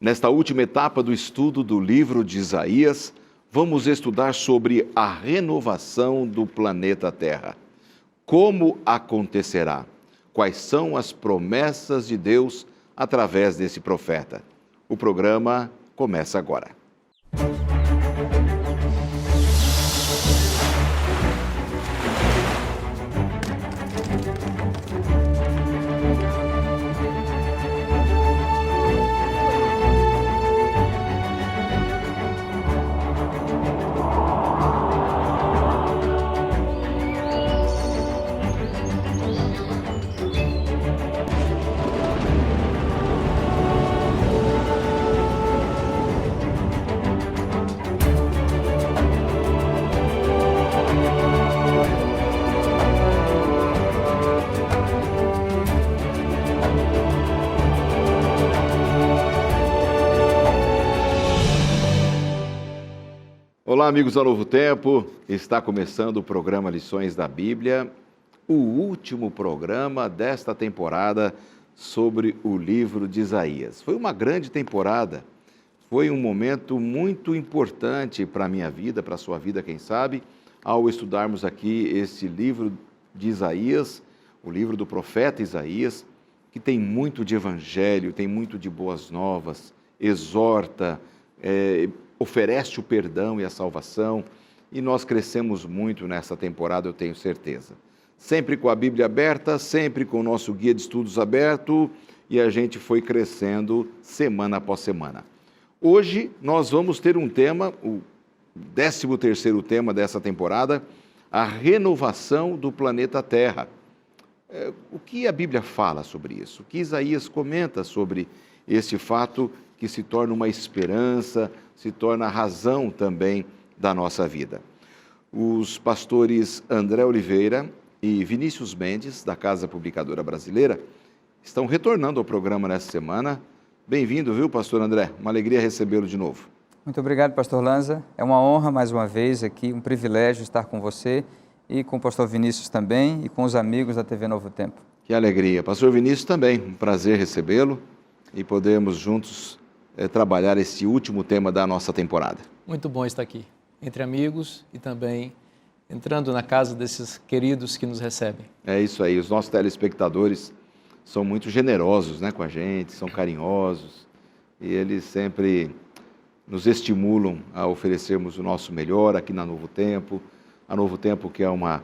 Nesta última etapa do estudo do livro de Isaías, vamos estudar sobre a renovação do planeta Terra. Como acontecerá? Quais são as promessas de Deus através desse profeta? O programa começa agora. Olá, amigos da Novo Tempo. Está começando o programa Lições da Bíblia, o último programa desta temporada sobre o livro de Isaías. Foi uma grande temporada, foi um momento muito importante para a minha vida, para a sua vida, quem sabe, ao estudarmos aqui esse livro de Isaías, o livro do profeta Isaías, que tem muito de evangelho, tem muito de boas novas, exorta, oferece o perdão e a salvação, e nós crescemos muito nessa temporada, eu tenho certeza. Sempre com a Bíblia aberta, sempre com o nosso guia de estudos aberto, e a gente foi crescendo semana após semana. Hoje nós vamos ter um tema, o 13º tema dessa temporada, a renovação do planeta Terra. O que a Bíblia fala sobre isso? O que Isaías comenta sobre esse fato que se torna uma esperança, se torna a razão também da nossa vida? Os pastores André Oliveira e Vinícius Mendes, da Casa Publicadora Brasileira, estão retornando ao programa nessa semana. Bem-vindo, viu, pastor André? Uma alegria recebê-lo de novo. Muito obrigado, pastor Lanza. É uma honra, mais uma vez, aqui, um privilégio estar com você e com o pastor Vinícius também e com os amigos da TV Novo Tempo. Que alegria. Pastor Vinícius também, um prazer recebê-lo e podermos juntos trabalhar esse último tema da nossa temporada. Muito bom estar aqui, entre amigos e também entrando na casa desses queridos que nos recebem. É isso aí, os nossos telespectadores são muito generosos, né, com a gente, são carinhosos e eles sempre nos estimulam a oferecermos o nosso melhor aqui na Novo Tempo. A Novo Tempo, que é uma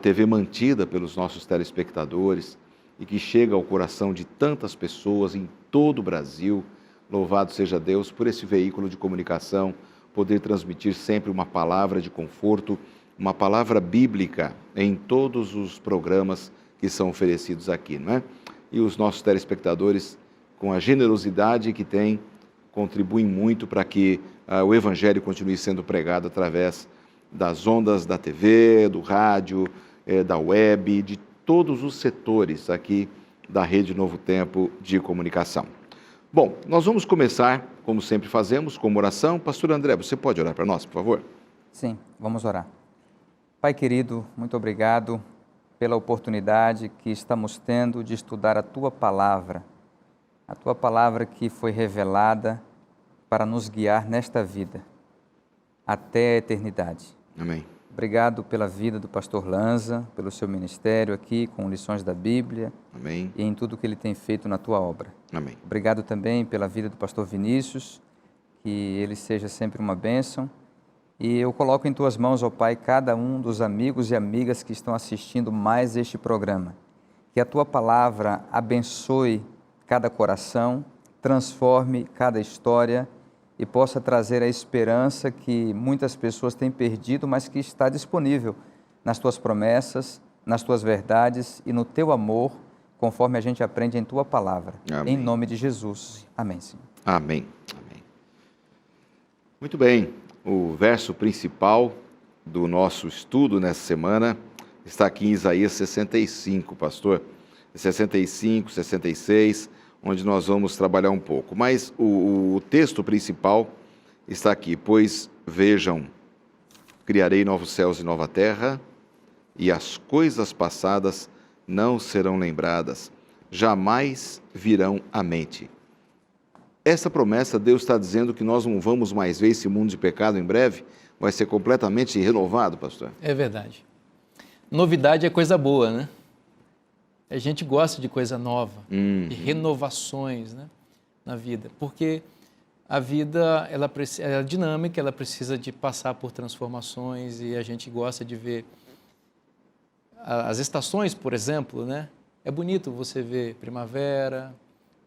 TV mantida pelos nossos telespectadores e que chega ao coração de tantas pessoas em todo o Brasil. Louvado seja Deus por esse veículo de comunicação, poder transmitir sempre uma palavra de conforto, uma palavra bíblica em todos os programas que são oferecidos aqui, não é? E os nossos telespectadores, com a generosidade que têm, contribuem muito para que o Evangelho continue sendo pregado através das ondas da TV, do rádio, da web, de todos os setores aqui da Rede Novo Tempo de Comunicação. Bom, nós vamos começar, como sempre fazemos, com uma oração. Pastor André, você pode orar para nós, por favor? Sim, vamos orar. Pai querido, muito obrigado pela oportunidade que estamos tendo de estudar a Tua Palavra que foi revelada para nos guiar nesta vida, até a eternidade. Amém. Obrigado pela vida do pastor Lanza, pelo seu ministério aqui com lições da Bíblia. Amém. E em tudo que ele tem feito na tua obra. Amém. Obrigado também pela vida do pastor Vinícius, que ele seja sempre uma bênção. E eu coloco em tuas mãos, ó Pai, cada um dos amigos e amigas que estão assistindo mais este programa. Que a tua palavra abençoe cada coração, transforme cada história e possa trazer a esperança que muitas pessoas têm perdido, mas que está disponível nas tuas promessas, nas tuas verdades e no teu amor, conforme a gente aprende em tua palavra. Amém. Em nome de Jesus. Amém, Senhor. Amém. Amém. Muito bem, o verso principal do nosso estudo nessa semana está aqui em Isaías 65, pastor. 65, 66, onde nós vamos trabalhar um pouco. Mas o texto principal está aqui. Pois vejam, criarei novos céus e nova terra, e as coisas passadas não serão lembradas, jamais virão à mente. essa promessa, Deus está dizendo que nós não vamos mais ver esse mundo de pecado em breve? Vai ser completamente renovado, pastor? É verdade. Novidade é coisa boa, né? A gente gosta de coisa nova, de renovações, né, na vida, porque a vida ela é dinâmica, ela precisa de passar por transformações e a gente gosta de ver as estações, por exemplo, né? É bonito você ver primavera,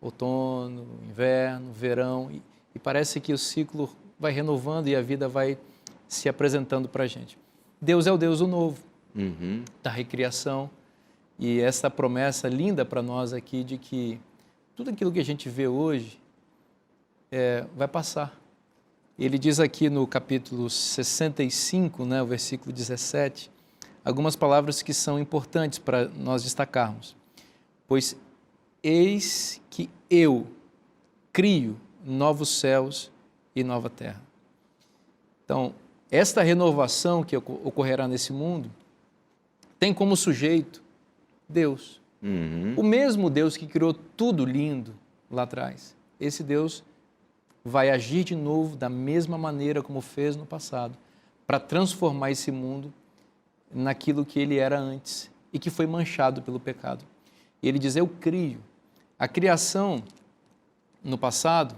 outono, inverno, verão e parece que o ciclo vai renovando e a vida vai se apresentando para a gente. Deus é o Deus do novo, da recriação. E essa promessa linda para nós aqui de que tudo aquilo que a gente vê hoje vai passar. Ele diz aqui no capítulo 65, né, o versículo 17, algumas palavras que são importantes para nós destacarmos. Pois eis que eu crio novos céus e nova terra. Então, esta renovação que ocorrerá nesse mundo tem como sujeito Deus. O mesmo Deus que criou tudo lindo lá atrás. Esse Deus vai agir de novo da mesma maneira como fez no passado, para transformar esse mundo naquilo que ele era antes e que foi manchado pelo pecado. E ele diz, eu crio. A criação no passado,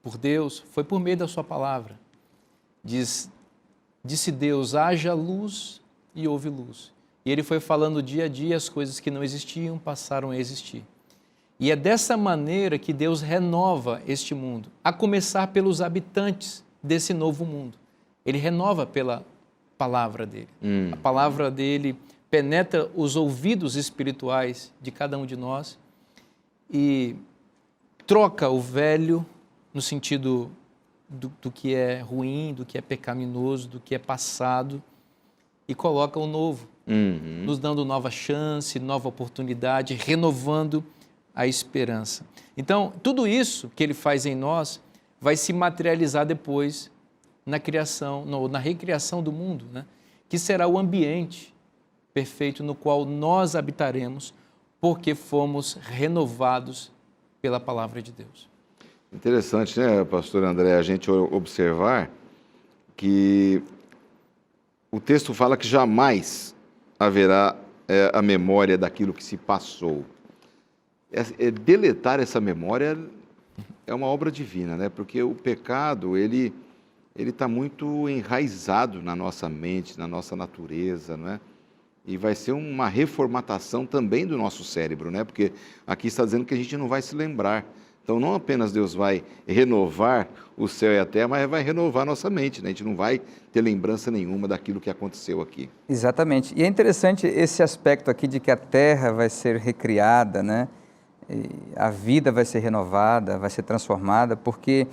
por Deus, foi por meio da sua palavra. Disse Deus, haja luz e houve luz. E ele foi falando dia a dia as coisas que não existiam, passaram a existir. E é dessa maneira que Deus renova este mundo, a começar pelos habitantes desse novo mundo. Ele renova pela palavra dele. A palavra dele penetra os ouvidos espirituais de cada um de nós e troca o velho no sentido do que é ruim, do que é pecaminoso, do que é passado e coloca o novo, nos dando nova chance, nova oportunidade, renovando a esperança. Então, tudo isso que ele faz em nós vai se materializar depois na criação, na recriação do mundo, né? Que será o ambiente perfeito no qual nós habitaremos, porque fomos renovados pela palavra de Deus. Interessante, né, pastor André, a gente observar que o texto fala que jamais haverá a memória daquilo que se passou. Deletar essa memória é uma obra divina, né? Porque o pecado, ele está muito enraizado na nossa mente, na nossa natureza, não é? E vai ser uma reformatação também do nosso cérebro, né? Porque aqui está dizendo que a gente não vai se lembrar. Então, não apenas Deus vai renovar o céu e a terra, mas vai renovar a nossa mente, né? A gente não vai ter lembrança nenhuma daquilo que aconteceu aqui. Exatamente. E é interessante esse aspecto aqui de que a terra vai ser recriada, né? E a vida vai ser renovada, vai ser transformada, porque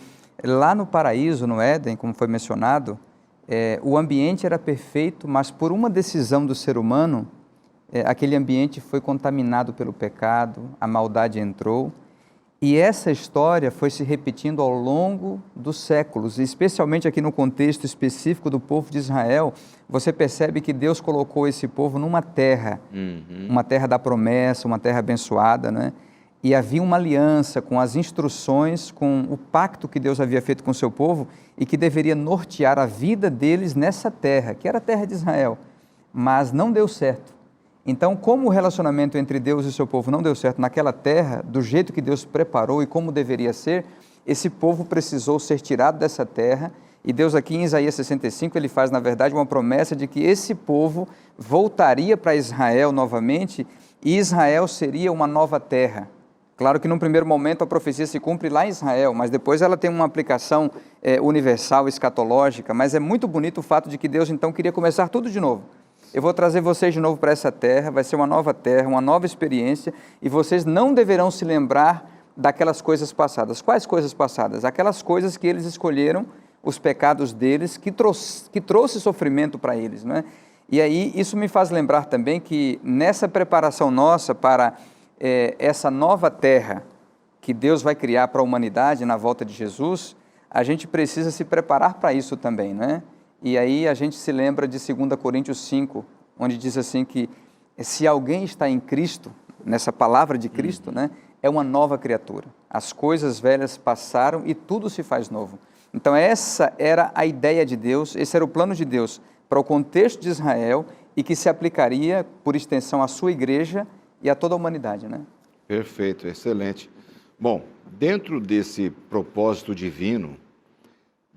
lá no paraíso, no Éden, como foi mencionado, o ambiente era perfeito, mas por uma decisão do ser humano, aquele ambiente foi contaminado pelo pecado, a maldade entrou, e essa história foi se repetindo ao longo dos séculos, e especialmente aqui no contexto específico do povo de Israel, você percebe que Deus colocou esse povo numa terra, uma terra da promessa, uma terra abençoada, né? E havia uma aliança com as instruções, com o pacto que Deus havia feito com o seu povo e que deveria nortear a vida deles nessa terra, que era a terra de Israel, mas não deu certo. Então, como o relacionamento entre Deus e o seu povo não deu certo naquela terra, do jeito que Deus preparou e como deveria ser, esse povo precisou ser tirado dessa terra, e Deus aqui em Isaías 65, ele faz na verdade uma promessa de que esse povo voltaria para Israel novamente e Israel seria uma nova terra. Claro que num primeiro momento a profecia se cumpre lá em Israel, mas depois ela tem uma aplicação universal, escatológica, mas é muito bonito o fato de que Deus então queria começar tudo de novo. Eu vou trazer vocês de novo para essa terra, vai ser uma nova experiência, e vocês não deverão se lembrar daquelas coisas passadas. Quais coisas passadas? Aquelas coisas que eles escolheram, os pecados deles, que trouxe sofrimento para eles, não é? E aí isso me faz lembrar também que nessa preparação nossa para essa nova terra que Deus vai criar para a humanidade na volta de Jesus, a gente precisa se preparar para isso também, né? E aí a gente se lembra de 2 Coríntios 5, onde diz assim que se alguém está em Cristo, nessa palavra de Cristo, né, é uma nova criatura. As coisas velhas passaram e tudo se faz novo. Então essa era a ideia de Deus, esse era o plano de Deus para o contexto de Israel e que se aplicaria, por extensão, à sua igreja e a toda a humanidade, né? Perfeito, excelente. Bom, dentro desse propósito divino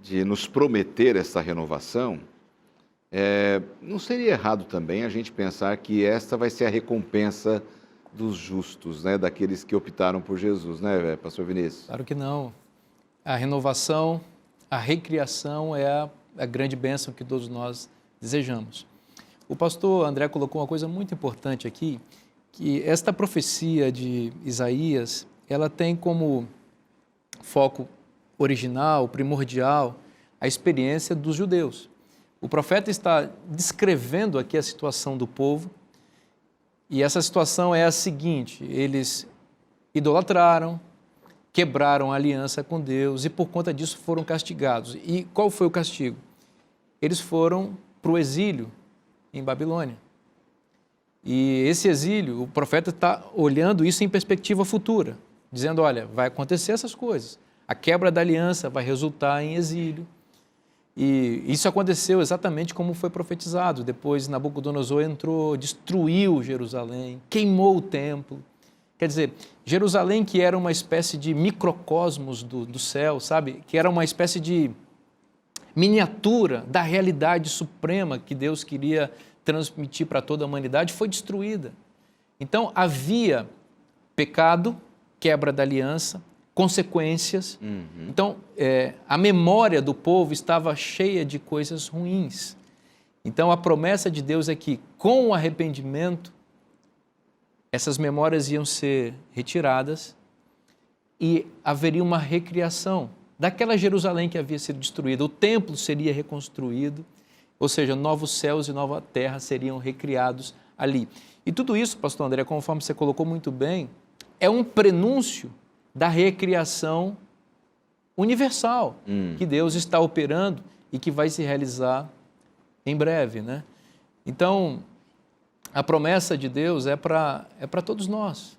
de nos prometer essa renovação, não seria errado também a gente pensar que esta vai ser a recompensa dos justos, né? Daqueles que optaram por Jesus, né, pastor Vinícius? Claro que não. A renovação, a recriação é a grande bênção que todos nós desejamos. O pastor André colocou uma coisa muito importante aqui, que esta profecia de Isaías, ela tem como foco original, primordial, a experiência dos judeus. O profeta está descrevendo aqui a situação do povo, e essa situação é a seguinte: eles idolatraram, quebraram a aliança com Deus e por conta disso foram castigados. E qual foi o castigo? Eles foram para o exílio em Babilônia. E esse exílio, o profeta está olhando isso em perspectiva futura, dizendo, olha, vai acontecer essas coisas. A quebra da aliança vai resultar em exílio. E isso aconteceu exatamente como foi profetizado. Depois Nabucodonosor entrou, destruiu Jerusalém, queimou o templo. Quer dizer, Jerusalém, que era uma espécie de microcosmos do céu, sabe? Que era uma espécie de miniatura da realidade suprema que Deus queria transmitir para toda a humanidade, foi destruída. Então, havia pecado, quebra da aliança, consequências. Então, a memória do povo estava cheia de coisas ruins. Então, a promessa de Deus é que, com o arrependimento, essas memórias iam ser retiradas e haveria uma recriação daquela Jerusalém que havia sido destruída. O templo seria reconstruído, ou seja, novos céus e nova terra seriam recriados ali. E tudo isso, pastor André, conforme você colocou muito bem, é um prenúncio da recriação universal que Deus está operando e que vai se realizar em breve, né? Então, a promessa de Deus é para todos nós,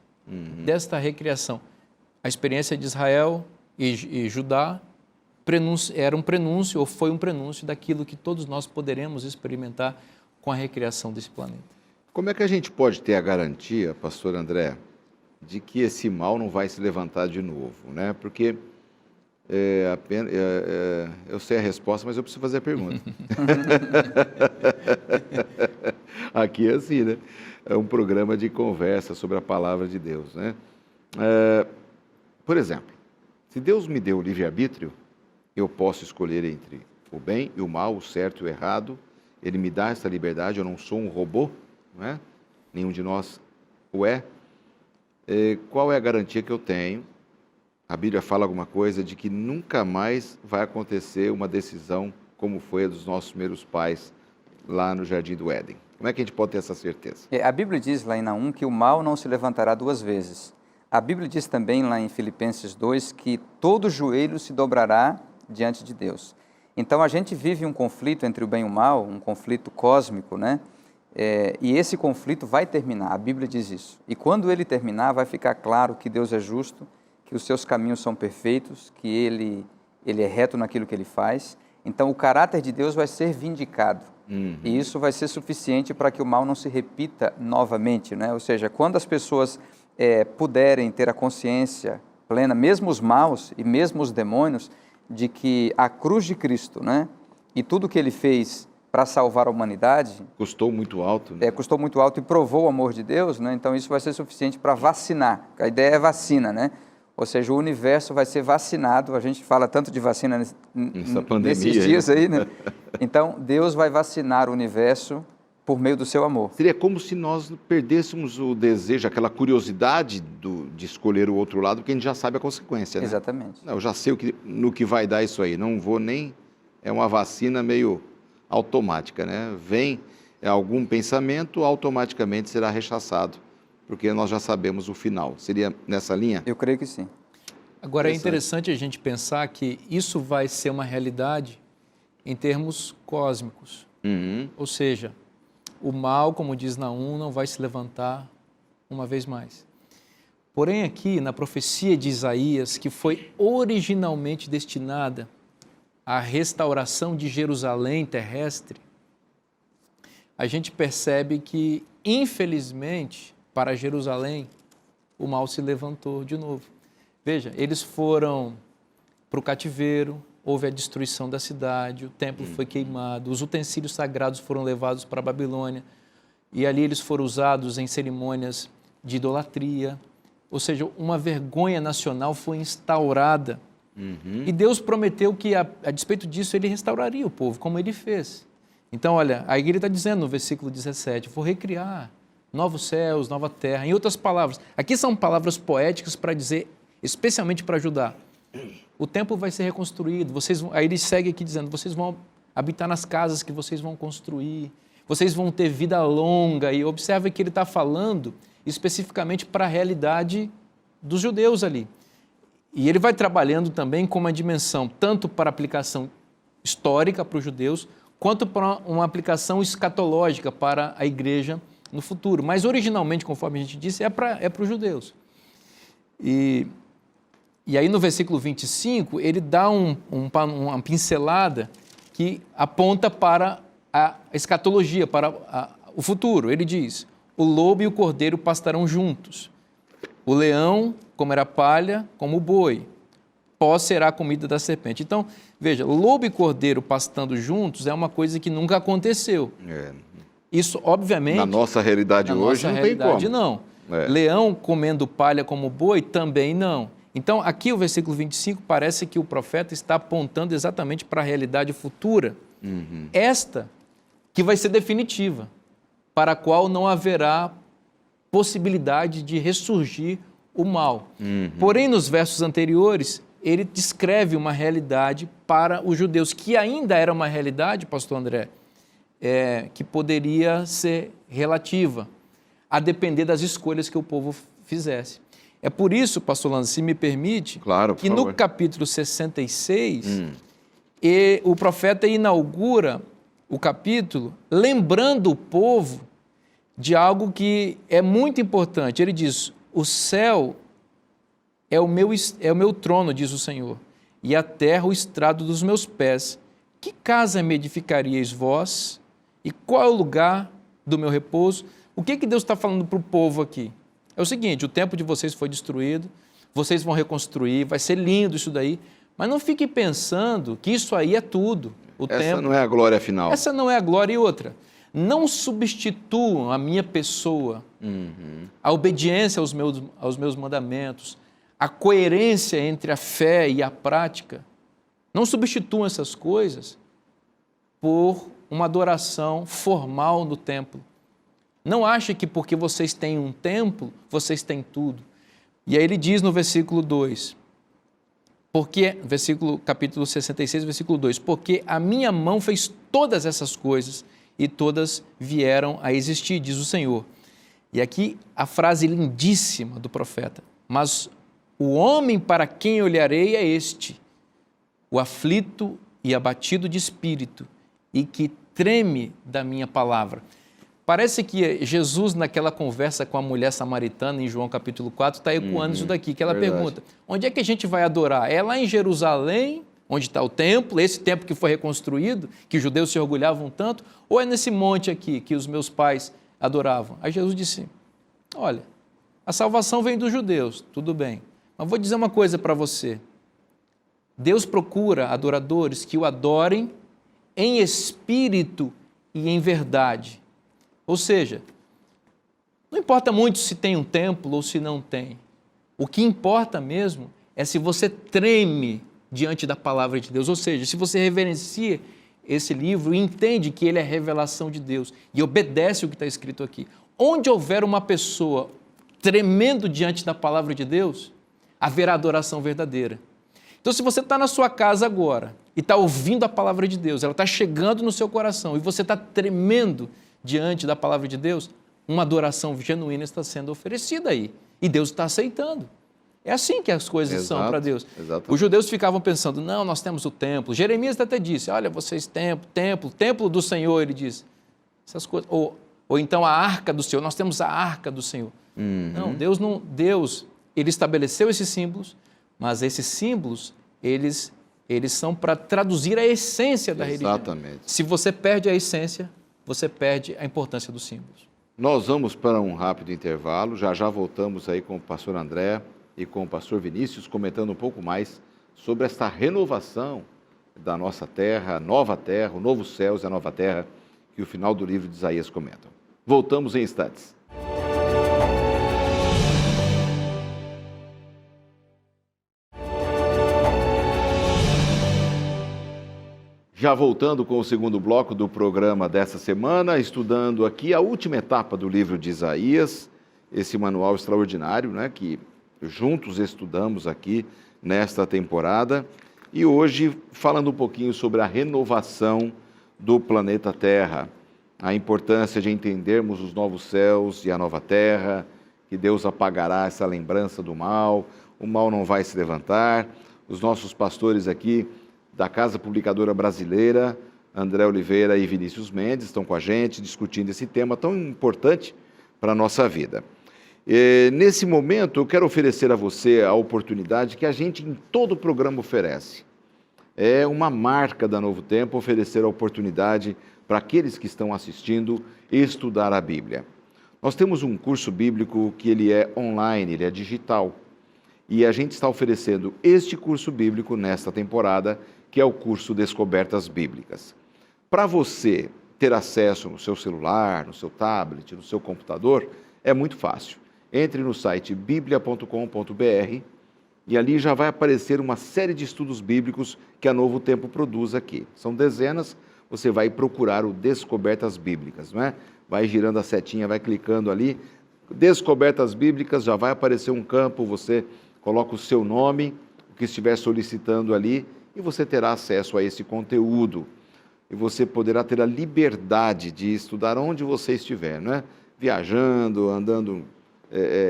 desta recriação. A experiência de Israel e Judá era um prenúncio, ou foi um prenúncio daquilo que todos nós poderemos experimentar com a recriação desse planeta. Como é que a gente pode ter a garantia, pastor André, de que esse mal não vai se levantar de novo, né? Porque eu sei a resposta, mas eu preciso fazer a pergunta. Aqui é assim, né? É um programa de conversa sobre a palavra de Deus, né? Por exemplo, se Deus me deu o livre-arbítrio, eu posso escolher entre o bem e o mal, o certo e o errado. Ele me dá essa liberdade, eu não sou um robô, não é? Nenhum de nós o é. Qual é a garantia que eu tenho? A Bíblia fala alguma coisa de que nunca mais vai acontecer uma decisão como foi a dos nossos primeiros pais lá no Jardim do Éden. Como é que a gente pode ter essa certeza? A Bíblia diz lá em Naum que o mal não se levantará duas vezes. A Bíblia diz também lá em Filipenses 2 que todo joelho se dobrará diante de Deus. Então a gente vive um conflito entre o bem e o mal, um conflito cósmico, né? E esse conflito vai terminar, a Bíblia diz isso. E quando ele terminar, vai ficar claro que Deus é justo, que os seus caminhos são perfeitos, que ele é reto naquilo que ele faz. Então o caráter de Deus vai ser vindicado. E isso vai ser suficiente para que o mal não se repita novamente, né? Ou seja, quando as pessoas puderem ter a consciência plena, mesmo os maus e mesmo os demônios, de que a cruz de Cristo, né? E tudo que ele fez para salvar a humanidade... Custou muito alto. Né? Custou muito alto e provou o amor de Deus, né? Então isso vai ser suficiente para vacinar. A ideia é vacina, né? Ou seja, o universo vai ser vacinado. A gente fala tanto de vacina nesses dias aí, né? Então, Deus vai vacinar o universo por meio do seu amor. Seria como se nós perdêssemos o desejo, aquela curiosidade de escolher o outro lado, porque a gente já sabe a consequência, né? Exatamente. Não, eu já sei no que vai dar isso aí, não vou nem... É uma vacina meio automática, né? Vem algum pensamento, automaticamente será rechaçado, porque nós já sabemos o final. Seria nessa linha? Eu creio que sim. Agora, é interessante a gente pensar que isso vai ser uma realidade em termos cósmicos. Ou seja, o mal, como diz Naum, não vai se levantar uma vez mais. Porém, aqui na profecia de Isaías, que foi originalmente destinada à restauração de Jerusalém terrestre, a gente percebe que, infelizmente, para Jerusalém, o mal se levantou de novo. Veja, eles foram para o cativeiro, houve a destruição da cidade, o templo foi queimado, os utensílios sagrados foram levados para a Babilônia, e ali eles foram usados em cerimônias de idolatria, ou seja, uma vergonha nacional foi instaurada. E Deus prometeu que, a despeito disso, ele restauraria o povo, como ele fez. Então, olha, aí ele está dizendo no versículo 17, vou recriar novos céus, nova terra. Em outras palavras, aqui são palavras poéticas para dizer, especialmente para Judá, o templo vai ser reconstruído, aí ele segue aqui dizendo, vocês vão habitar nas casas que vocês vão construir, vocês vão ter vida longa, e observe que ele está falando especificamente para a realidade dos judeus ali. E ele vai trabalhando também com uma dimensão tanto para aplicação histórica para os judeus, quanto para uma aplicação escatológica para a igreja no futuro. Mas originalmente, conforme a gente disse, é para os judeus. E aí no versículo 25, ele dá uma pincelada que aponta para a escatologia, para o futuro. Ele diz, o lobo e o cordeiro pastarão juntos, o leão comerá palha como o boi, pó será a comida da serpente. Então, veja, lobo e cordeiro pastando juntos é uma coisa que nunca aconteceu. Isso, obviamente... Na nossa realidade hoje não tem como. Não. Leão comendo palha como boi também não. Então, aqui o versículo 25 parece que o profeta está apontando exatamente para a realidade futura. Esta que vai ser definitiva, para a qual não haverá possibilidade de ressurgir o mal. Porém, nos versos anteriores, ele descreve uma realidade para os judeus, que ainda era uma realidade, pastor André, que poderia ser relativa, a depender das escolhas que o povo fizesse. É por isso, pastor Lando, se me permite, que no capítulo 66, o profeta inaugura o capítulo lembrando o povo de algo que é muito importante. Ele diz, o céu é o meu trono, diz o Senhor, e a terra o estrado dos meus pés. Que casa me edificaríeis vós? E qual é o lugar do meu repouso? O que Deus está falando para o povo aqui? É o seguinte, o templo de vocês foi destruído, vocês vão reconstruir, vai ser lindo isso daí, mas não fique pensando que isso aí é tudo. Essa não é a glória final. Essa não é a glória. E outra, não substituam a minha pessoa, a obediência aos meus mandamentos, a coerência entre a fé e a prática. Não substituam essas coisas por uma adoração formal no templo. Não ache que porque vocês têm um templo, vocês têm tudo. E aí ele diz no versículo 2, capítulo 66, versículo 2, porque a minha mão fez todas essas coisas e todas vieram a existir, diz o Senhor. E aqui a frase lindíssima do profeta, mas o homem para quem olharei é este, o aflito e abatido de espírito, e que treme da minha palavra. Parece que Jesus, naquela conversa com a mulher samaritana, em João capítulo 4, está ecoando isso daqui, que ela pergunta, onde é que a gente vai adorar? É lá em Jerusalém, onde está o templo, esse templo que foi reconstruído, que os judeus se orgulhavam tanto, ou é nesse monte aqui que os meus pais adoravam? Aí Jesus disse, olha, a salvação vem dos judeus, tudo bem, mas vou dizer uma coisa para você, Deus procura adoradores que o adorem em espírito e em verdade. Ou seja, não importa muito se tem um templo ou se não tem. O que importa mesmo é se você treme diante da palavra de Deus. Ou seja, se você reverencia esse livro e entende que ele é revelação de Deus e obedece o que está escrito aqui. Onde houver uma pessoa tremendo diante da palavra de Deus, haverá adoração verdadeira. Então, se você está na sua casa agora e está ouvindo a palavra de Deus, ela está chegando no seu coração e você está tremendo diante da palavra de Deus, uma adoração genuína está sendo oferecida aí. E Deus está aceitando. É assim que as coisas são para Deus. Exatamente. Os judeus ficavam pensando, não, nós temos o templo. Jeremias até disse, olha, vocês templo do Senhor, ele diz. Essas coisas. Ou então a arca do Senhor, nós temos a arca do Senhor. Não, Deus ele estabeleceu esses símbolos, mas esses símbolos, eles são para traduzir a essência da religião. Exatamente. Se você perde a essência, você perde a importância dos símbolos. Nós vamos para um rápido intervalo, já já voltamos aí com o pastor André e com o pastor Vinícius, comentando um pouco mais sobre esta renovação da nossa terra, a nova terra, o novo céus e a nova terra, que o final do livro de Isaías comenta. Voltamos em instantes. Já voltando com o segundo bloco do programa dessa semana, estudando aqui a última etapa do livro de Isaías, esse manual extraordinário, né, que juntos estudamos aqui nesta temporada, e hoje falando um pouquinho sobre a renovação do planeta Terra, a importância de entendermos os novos céus e a nova terra, que Deus apagará essa lembrança do mal, o mal não vai se levantar. Os nossos pastores aqui da Casa Publicadora Brasileira, André Oliveira e Vinícius Mendes, estão com a gente discutindo esse tema tão importante para a nossa vida. Nesse momento, eu quero oferecer a você a oportunidade que a gente em todo o programa oferece. É uma marca da Novo Tempo oferecer a oportunidade para aqueles que estão assistindo estudar a Bíblia. Nós temos um curso bíblico que ele é online, ele é digital. E a gente está oferecendo este curso bíblico nesta temporada, que é o curso Descobertas Bíblicas. Para você ter acesso no seu celular, no seu tablet, no seu computador, é muito fácil. Entre no site biblia.com.br e ali já vai aparecer uma série de estudos bíblicos que a Novo Tempo produz aqui. São dezenas, você vai procurar o Descobertas Bíblicas, não é? Vai girando a setinha, vai clicando ali, Descobertas Bíblicas, já vai aparecer um campo, você coloca o seu nome, o que estiver solicitando ali, e você terá acesso a esse conteúdo. E você poderá ter a liberdade de estudar onde você estiver, não é? Viajando, andando,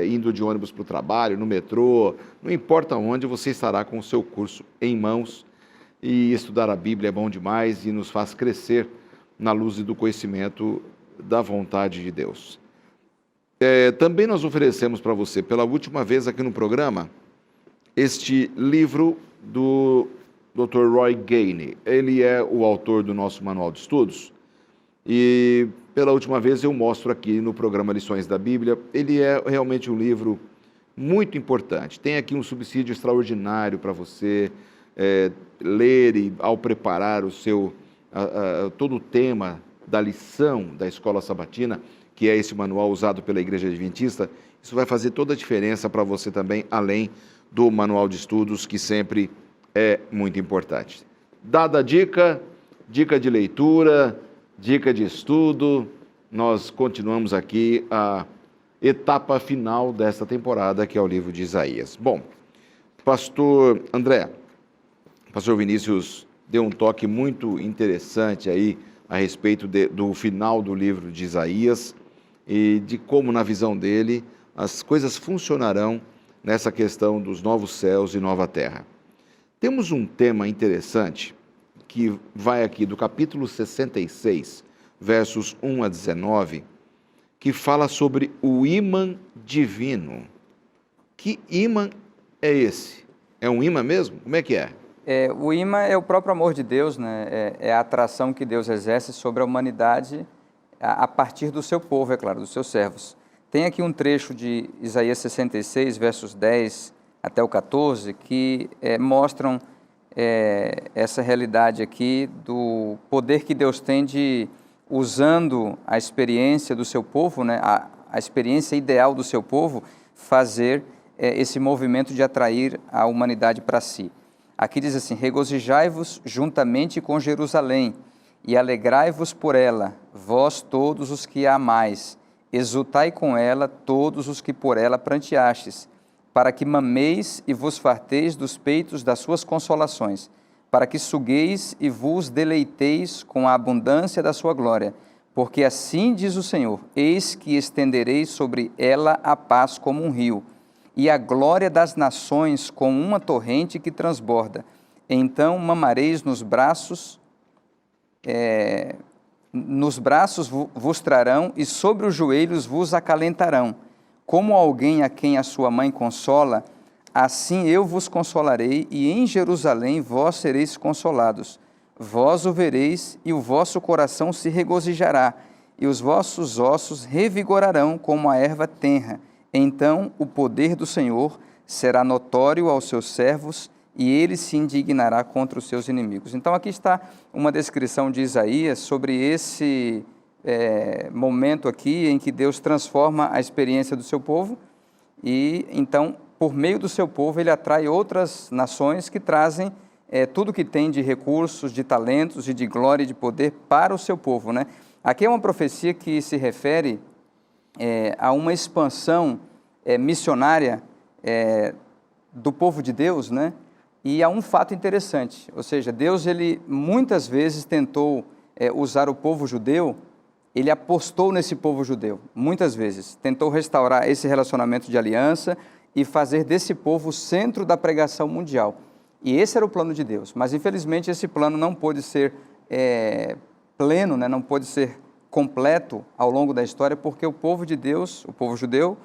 indo de ônibus para o trabalho, no metrô, não importa onde, você estará com o seu curso em mãos. E estudar a Bíblia é bom demais e nos faz crescer na luz e do conhecimento da vontade de Deus. Também nós oferecemos para você, pela última vez aqui no programa, este livro do Dr. Roy Gayney. Ele é o autor do nosso manual de estudos e pela última vez eu mostro aqui no programa Lições da Bíblia. Ele é realmente um livro muito importante. Tem aqui um subsídio extraordinário para você ler e ao preparar o seu todo o tema da lição da Escola Sabatina, que é esse manual usado pela Igreja Adventista. Isso vai fazer toda a diferença para você também, além do manual de estudos, que sempre é muito importante. Dada a dica de leitura, dica de estudo, nós continuamos aqui a etapa final desta temporada, que é o livro de Isaías. Bom, pastor André, pastor Vinícius deu um toque muito interessante aí a respeito do final do livro de Isaías e de como, na visão dele, as coisas funcionarão nessa questão dos novos céus e nova terra. Temos um tema interessante que vai aqui do capítulo 66, versos 1 a 19, que fala sobre o ímã divino. Que ímã é esse? É um ímã mesmo? Como é que é? O ímã é o próprio amor de Deus, né? É a atração que Deus exerce sobre a humanidade a partir do seu povo, é claro, dos seus servos. Tem aqui um trecho de Isaías 66, versos 10 até o 14, que mostram essa realidade aqui do poder que Deus tem de, usando a experiência do seu povo, né, a experiência ideal do seu povo, fazer esse movimento de atrair a humanidade para si. Aqui diz assim: regozijai-vos juntamente com Jerusalém e alegrai-vos por ela, vós todos os que a amais, exultai com ela todos os que por ela pranteastes, para que mameis e vos farteis dos peitos das suas consolações, para que sugueis e vos deleiteis com a abundância da sua glória, porque assim diz o Senhor: eis que estenderei sobre ela a paz como um rio, e a glória das nações como uma torrente que transborda. Então mamareis nos braços vos trarão, e sobre os joelhos vos acalentarão. como alguém a quem a sua mãe consola, assim eu vos consolarei, e em Jerusalém vós sereis consolados. Vós o vereis, e o vosso coração se regozijará, e os vossos ossos revigorarão como a erva tenra. Então o poder do Senhor será notório aos seus servos, e ele se indignará contra os seus inimigos. Então aqui está uma descrição de Isaías sobre esse momento aqui em que Deus transforma a experiência do seu povo, e então, por meio do seu povo, ele atrai outras nações que trazem tudo que tem de recursos, de talentos e de glória e de poder para o seu povo, né? Aqui é uma profecia que se refere a uma expansão missionária do povo de Deus, né? E há um fato interessante, ou seja, Deus ele muitas vezes tentou usar o povo judeu, ele apostou nesse povo judeu, muitas vezes, tentou restaurar esse relacionamento de aliança e fazer desse povo o centro da pregação mundial. E esse era o plano de Deus, mas infelizmente esse plano não pôde ser pleno, né? Não pôde ser completo ao longo da história, porque o povo de Deus, o povo judeu,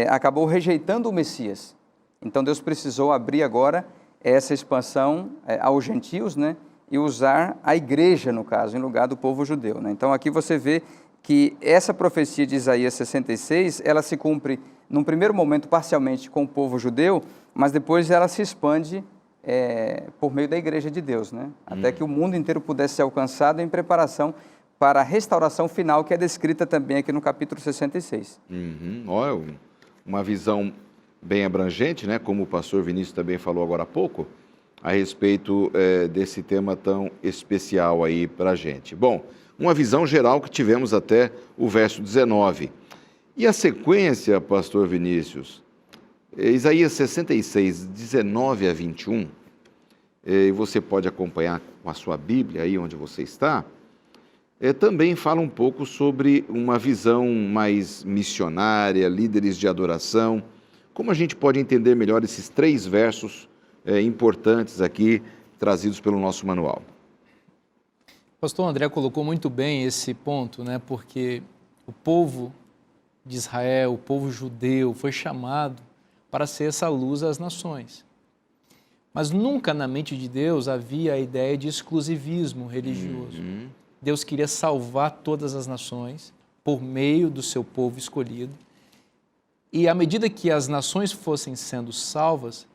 acabou rejeitando o Messias. Então Deus precisou abrir agora essa expansão aos gentios, né? E usar a igreja, no caso, em lugar do povo judeu, né? Então aqui você vê que essa profecia de Isaías 66, ela se cumpre num primeiro momento parcialmente com o povo judeu, mas depois ela se expande por meio da igreja de Deus, né? Até que o mundo inteiro pudesse ser alcançado em preparação para a restauração final, que é descrita também aqui no capítulo 66. Olha, uma visão bem abrangente, né? Como o pastor Vinícius também falou agora há pouco, a respeito desse tema tão especial aí para a gente. Bom, uma visão geral que tivemos até o verso 19. E a sequência, pastor Vinícius, Isaías 66, 19 a 21, e você pode acompanhar com a sua Bíblia aí onde você está, também fala um pouco sobre uma visão mais missionária, líderes de adoração. Como a gente pode entender melhor esses 3 versos importantes aqui, trazidos pelo nosso manual? O pastor André colocou muito bem esse ponto, né? Porque o povo de Israel, o povo judeu, foi chamado para ser essa luz às nações. Mas nunca na mente de Deus havia a ideia de exclusivismo religioso. Deus queria salvar todas as nações por meio do seu povo escolhido. E à medida que as nações fossem sendo salvas,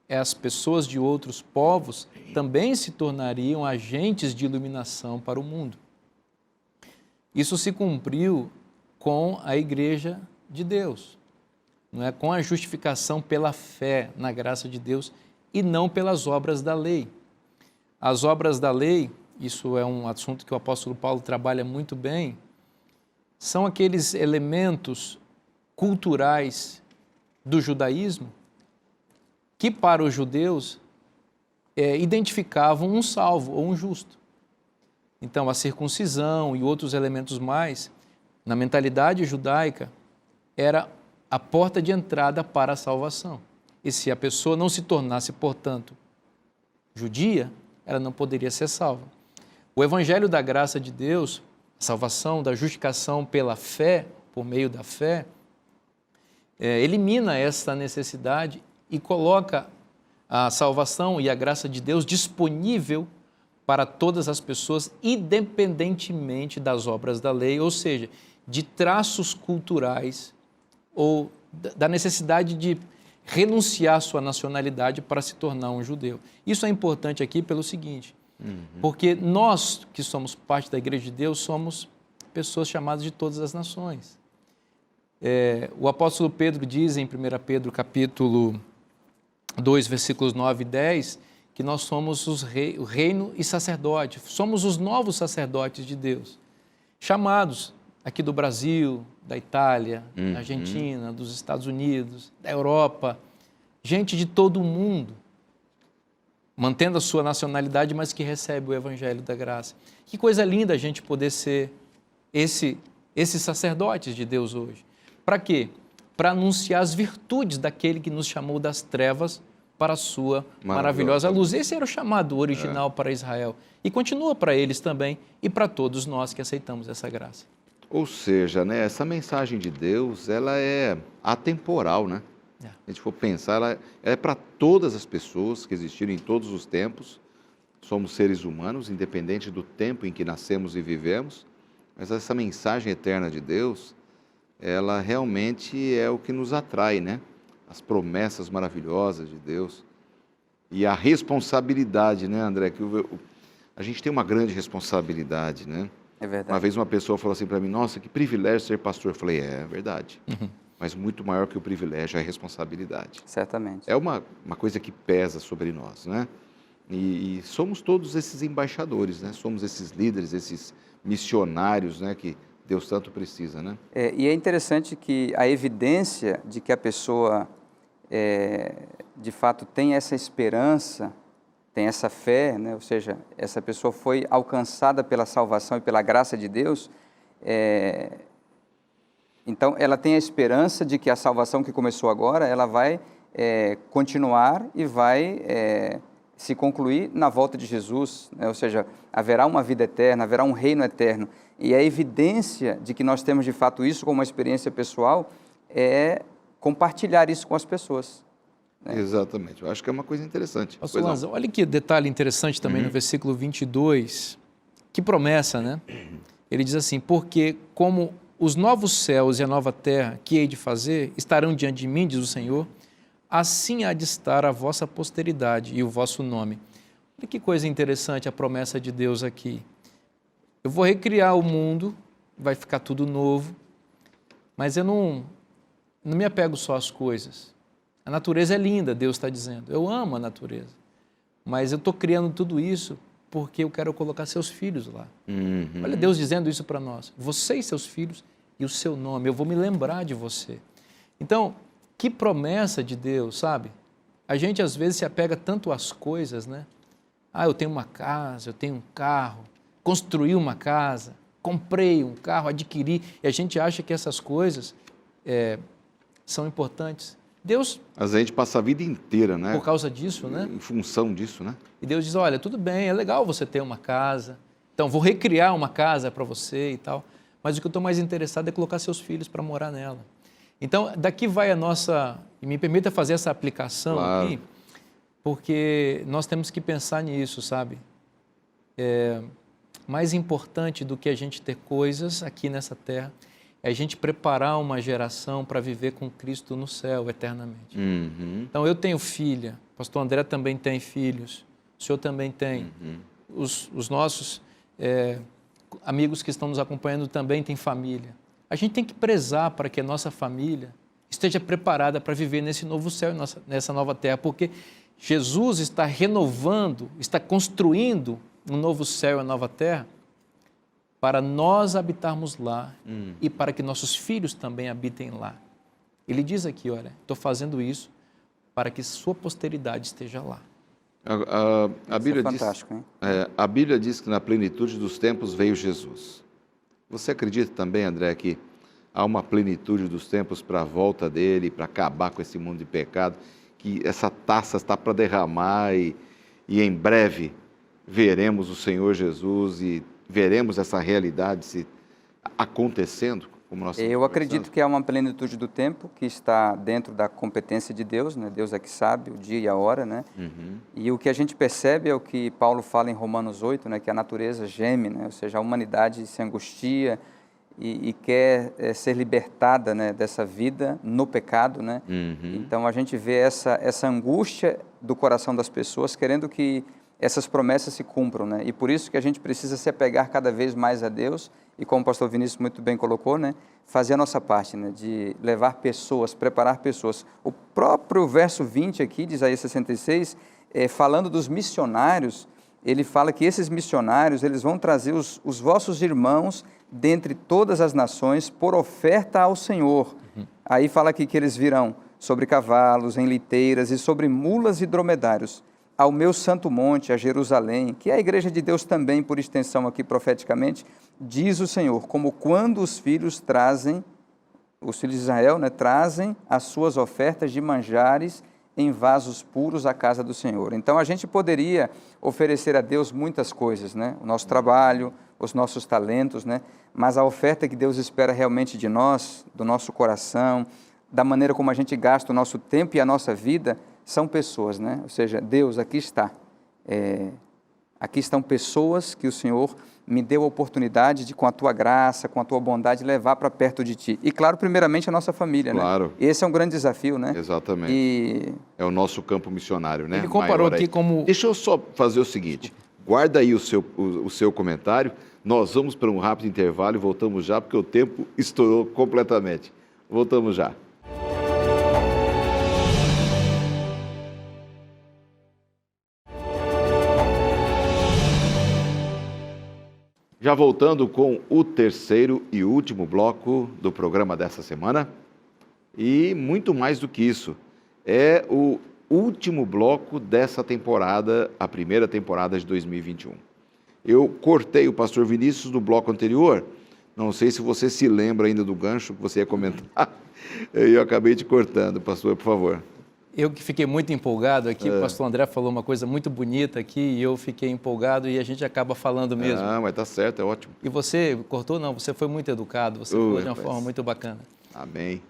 as pessoas de outros povos também se tornariam agentes de iluminação para o mundo. Isso se cumpriu com a Igreja de Deus, não é? Com a justificação pela fé na graça de Deus e não pelas obras da lei. As obras da lei, isso é um assunto que o apóstolo Paulo trabalha muito bem, são aqueles elementos culturais do judaísmo que para os judeus identificavam um salvo ou um justo. Então a circuncisão e outros elementos mais, na mentalidade judaica, era a porta de entrada para a salvação. E se a pessoa não se tornasse, portanto, judia, ela não poderia ser salva. O evangelho da graça de Deus, a salvação, da justificação pela fé, por meio da fé, elimina essa necessidade e coloca a salvação e a graça de Deus disponível para todas as pessoas, independentemente das obras da lei, ou seja, de traços culturais ou da necessidade de renunciar à sua nacionalidade para se tornar um judeu. Isso é importante aqui pelo seguinte, porque nós que somos parte da Igreja de Deus somos pessoas chamadas de todas as nações. O apóstolo Pedro diz em 1 Pedro capítulo 2, versículos 9 e 10, que nós somos o reino e sacerdote, somos os novos sacerdotes de Deus, chamados aqui do Brasil, da Itália, da Argentina, dos Estados Unidos, da Europa, gente de todo o mundo, mantendo a sua nacionalidade, mas que recebe o Evangelho da Graça. Que coisa linda a gente poder ser esses sacerdotes de Deus hoje. Para quê? Para anunciar as virtudes daquele que nos chamou das trevas para a sua maravilhosa luz. Esse era o chamado original para Israel e continua para eles também e para todos nós que aceitamos essa graça. Ou seja, né, essa mensagem de Deus, ela é atemporal, né? É. Se a gente for pensar, ela é para todas as pessoas que existiram em todos os tempos. Somos seres humanos, independente do tempo em que nascemos e vivemos, mas essa mensagem eterna de Deus, ela realmente é o que nos atrai, né? As promessas maravilhosas de Deus e a responsabilidade, né, André? A gente tem uma grande responsabilidade, né? É verdade. Uma vez uma pessoa falou assim para mim, nossa, que privilégio ser pastor. Eu falei, é verdade, mas muito maior que o privilégio é a responsabilidade. Certamente. É uma coisa que pesa sobre nós, né? E somos todos esses embaixadores, né? Somos esses líderes, esses missionários, né? Que Deus tanto precisa, né? E é interessante que a evidência de que a pessoa, de fato, tem essa esperança, tem essa fé, né? Ou seja, essa pessoa foi alcançada pela salvação e pela graça de Deus, então ela tem a esperança de que a salvação que começou agora, ela vai continuar e vai se concluir na volta de Jesus, né? Ou seja, haverá uma vida eterna, haverá um reino eterno. E a evidência de que nós temos de fato isso como uma experiência pessoal é compartilhar isso com as pessoas. Exatamente, eu acho que é uma coisa interessante. Pastor Lanza, olha que detalhe interessante também no versículo 22, que promessa, né? Ele diz assim, porque como os novos céus e a nova terra que hei de fazer estarão diante de mim, diz o Senhor, assim há de estar a vossa posteridade e o vosso nome. Olha que coisa interessante a promessa de Deus aqui. Eu vou recriar o mundo, vai ficar tudo novo, mas eu não me apego só às coisas. A natureza é linda, Deus está dizendo. Eu amo a natureza, mas eu estou criando tudo isso porque eu quero colocar seus filhos lá. Olha Deus dizendo isso para nós. Você e seus filhos e o seu nome, eu vou me lembrar de você. Então, que promessa de Deus, sabe? A gente às vezes se apega tanto às coisas, né? Eu tenho uma casa, eu tenho um carro, construí uma casa, comprei um carro, adquiri, e a gente acha que essas coisas são importantes. Deus... Mas a gente passa a vida inteira, né? Por causa disso, né? Em função disso, né? E Deus diz, olha, tudo bem, é legal você ter uma casa, então vou recriar uma casa para você e tal, mas o que eu estou mais interessado é colocar seus filhos para morar nela. Então, daqui vai a nossa... E me permita fazer essa aplicação aqui, porque nós temos que pensar nisso, sabe? Mais importante do que a gente ter coisas aqui nessa terra é a gente preparar uma geração para viver com Cristo no céu eternamente. Então, eu tenho filha, o pastor André também tem filhos, o senhor também tem, os nossos amigos que estão nos acompanhando também têm família. A gente tem que prezar para que a nossa família esteja preparada para viver nesse novo céu e nessa nova terra, porque Jesus está renovando, está construindo um novo céu e uma nova terra para nós habitarmos lá e para que nossos filhos também habitem lá. Ele diz aqui, olha, estou fazendo isso para que sua posteridade esteja lá. A Bíblia Isso é fantástico, hein? A Bíblia diz que na plenitude dos tempos veio Jesus. Você acredita também, André, que há uma plenitude dos tempos para a volta dele, para acabar com esse mundo de pecado, que essa taça está para derramar e em breve veremos o Senhor Jesus e veremos essa realidade se acontecendo, como nós estamos Eu acredito conversando? que há uma plenitude do tempo que está dentro da competência de Deus, né? Deus é que sabe o dia e a hora, né? E o que a gente percebe é o que Paulo fala em Romanos 8, né? Que a natureza geme, né? Ou seja, a humanidade se angustia e quer ser libertada, né? Dessa vida no pecado, né? Então a gente vê essa angústia do coração das pessoas querendo que essas promessas se cumpram, né? E por isso que a gente precisa se apegar cada vez mais a Deus e, como o pastor Vinícius muito bem colocou, né? Fazer a nossa parte, né? De levar pessoas, preparar pessoas. O próprio verso 20 aqui de Isaías 66, falando dos missionários, ele fala que esses missionários, eles vão trazer os vossos irmãos dentre todas as nações por oferta ao Senhor. Aí fala aqui que eles virão sobre cavalos, em liteiras e sobre mulas e dromedários, ao meu santo monte, a Jerusalém, que é a igreja de Deus também, por extensão aqui profeticamente, diz o Senhor, como quando os filhos de Israel, né, trazem as suas ofertas de manjares em vasos puros à casa do Senhor. Então a gente poderia oferecer a Deus muitas coisas, né? O nosso trabalho, os nossos talentos, né? Mas a oferta que Deus espera realmente de nós, do nosso coração, da maneira como a gente gasta o nosso tempo e a nossa vida, são pessoas, né? Ou seja, Deus, aqui está. Aqui estão pessoas que o Senhor me deu a oportunidade de, com a tua graça, com a tua bondade, levar para perto de ti. E, claro, primeiramente a nossa família, claro, né? Esse é um grande desafio, né? Exatamente. É o nosso campo missionário, né? Ele comparou aqui como... Deixa eu só fazer o seguinte, guarda aí o seu comentário, nós vamos para um rápido intervalo e voltamos já, porque o tempo estourou completamente. Voltamos já. Já voltando com o terceiro e último bloco do programa dessa semana. E muito mais do que isso, é o último bloco dessa temporada, a primeira temporada de 2021. Eu cortei o pastor Vinícius do bloco anterior, não sei se você se lembra ainda do gancho que você ia comentar, eu acabei te cortando, pastor, por favor. Eu que fiquei muito empolgado aqui, o pastor André falou uma coisa muito bonita aqui e eu fiquei empolgado e a gente acaba falando mesmo. Ah, mas tá certo, é ótimo. E você cortou? Não, você foi muito educado, você falou de uma forma muito bacana. Amém.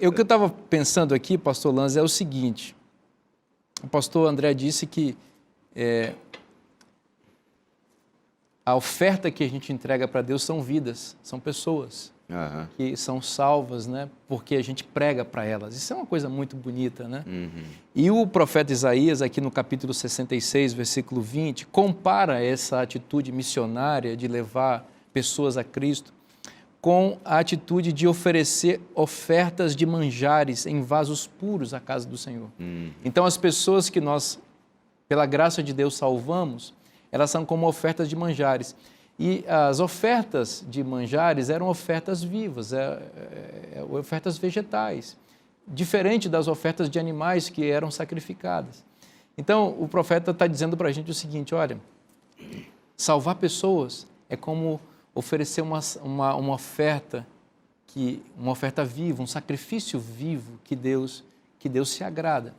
O que eu estava pensando aqui, pastor Lanz, é o seguinte, o pastor André disse que a oferta que a gente entrega para Deus são vidas, são pessoas. Que são salvas, né? Porque a gente prega para elas. Isso é uma coisa muito bonita, né? E o profeta Isaías, aqui no capítulo 66, versículo 20, compara essa atitude missionária de levar pessoas a Cristo com a atitude de oferecer ofertas de manjares em vasos puros à casa do Senhor. Então, as pessoas que nós, pela graça de Deus, salvamos, elas são como ofertas de manjares. E as ofertas de manjares eram ofertas vivas, ofertas vegetais, diferente das ofertas de animais que eram sacrificadas. Então, o profeta está dizendo para a gente o seguinte, olha, salvar pessoas é como oferecer uma oferta viva, um sacrifício vivo que Deus se agrada.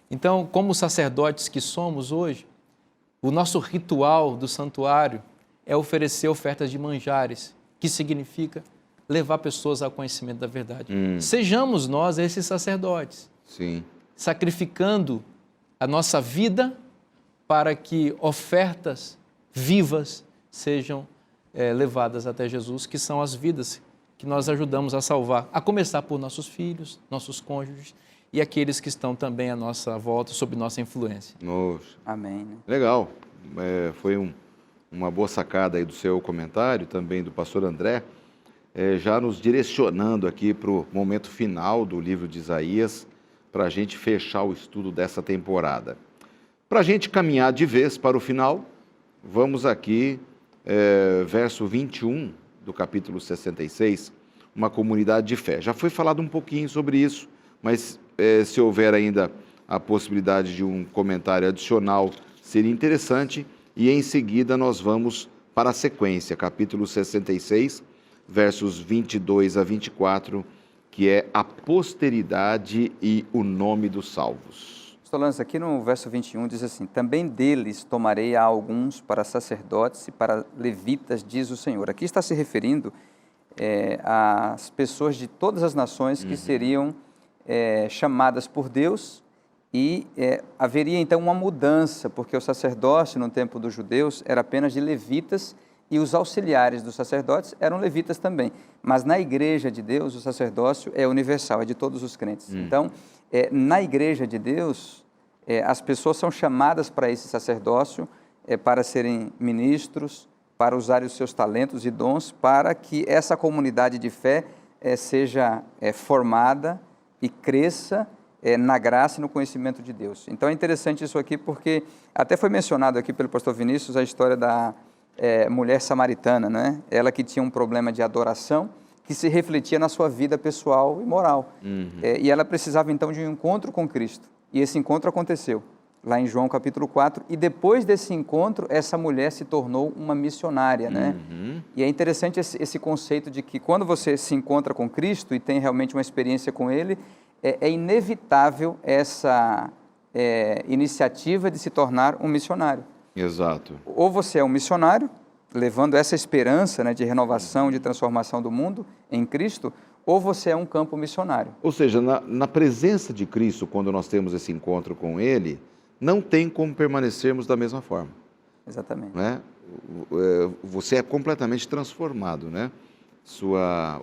Então, como sacerdotes que somos hoje, o nosso ritual do santuário é oferecer ofertas de manjares, que significa levar pessoas ao conhecimento da verdade. Sejamos nós esses sacerdotes, sacrificando a nossa vida para que ofertas vivas sejam levadas até Jesus, que são as vidas que nós ajudamos a salvar, a começar por nossos filhos, nossos cônjuges e aqueles que estão também à nossa volta, sob nossa influência. Nossa. Amém. Legal. Foi uma boa sacada aí do seu comentário, também do pastor André, já nos direcionando aqui para o momento final do livro de Isaías, para a gente fechar o estudo dessa temporada. Para a gente caminhar de vez para o final, vamos aqui, verso 21 do capítulo 66, uma comunidade de fé. Já foi falado um pouquinho sobre isso, mas se houver ainda a possibilidade de um comentário adicional, seria interessante. E em seguida nós vamos para a sequência, capítulo 66, versos 22 a 24, que é a posteridade e o nome dos salvos. Pastor Lanz, aqui no verso 21 diz assim, também deles tomarei a alguns para sacerdotes e para levitas, diz o Senhor. Aqui está se referindo às pessoas de todas as nações que seriam chamadas por Deus. E haveria então uma mudança, porque o sacerdócio no tempo dos judeus era apenas de levitas e os auxiliares dos sacerdotes eram levitas também. Mas na igreja de Deus o sacerdócio é universal, é de todos os crentes. Então, na igreja de Deus, as pessoas são chamadas para esse sacerdócio, para serem ministros, para usarem os seus talentos e dons, para que essa comunidade de fé seja formada e cresça na graça e no conhecimento de Deus. Então é interessante isso aqui porque até foi mencionado aqui pelo pastor Vinícius a história da mulher samaritana, né? Ela que tinha um problema de adoração que se refletia na sua vida pessoal e moral. E ela precisava então de um encontro com Cristo. E esse encontro aconteceu lá em João capítulo 4. E depois desse encontro, essa mulher se tornou uma missionária, né? E é interessante esse conceito de que quando você se encontra com Cristo e tem realmente uma experiência com Ele, é inevitável essa iniciativa de se tornar um missionário. Exato. Ou você é um missionário, levando essa esperança, né, de renovação, de transformação do mundo em Cristo, ou você é um campo missionário. Ou seja, na presença de Cristo, quando nós temos esse encontro com Ele, não tem como permanecermos da mesma forma. Exatamente. Né? Você é completamente transformado, né?